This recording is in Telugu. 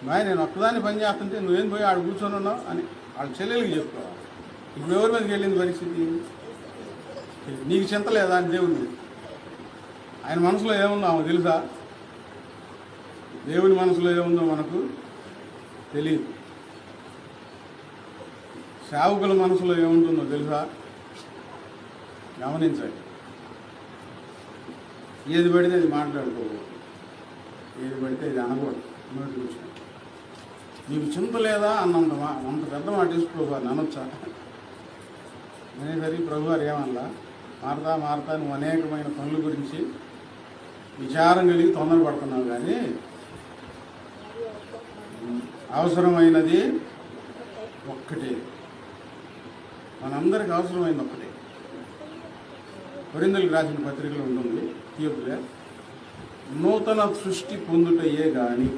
నేను ఒక్కదాన్ని పని చేస్తుంటే నువ్వేం పోయి ఆడ కూర్చొని ఉన్నావు అని వాళ్ళ చెల్లెలకి చెప్పుకోవాలి. ఇప్పుడు ఎవరి మీదకి వెళ్ళింది పరిస్థితి? నీకు చింత లేదా అని దేవుని ఆయన మనసులో ఏముందో ఆమె తెలుసా? దేవుని మనసులో ఏముందో మనకు తెలియదు. సేవకుల మనసులో ఏముంటుందో తెలుసా? గమనించండి. ఏది పడితే అది మాట్లాడుకోకూడదు, ఏది పడితే అది అనకూడదు. నోటి కూర్చొని నీకు చింత లేదా అన్నంత అంత పెద్ద మాట తీసుకోవాలి అనొచ్చా? అనేసరికి ప్రభు గారు ఏమన్నా మారతా నువ్వు అనేకమైన పనుల గురించి విచారం కలిగి తొందరపడుతున్నావు, కానీ అవసరమైనది ఒక్కటే, మనందరికి అవసరమైనది ఒక్కటే. కొరింథీయులకు రాసిన పత్రికలో ఉంటుంది, తీర్పులే నూతన సృష్టి పొందుటయే కానీ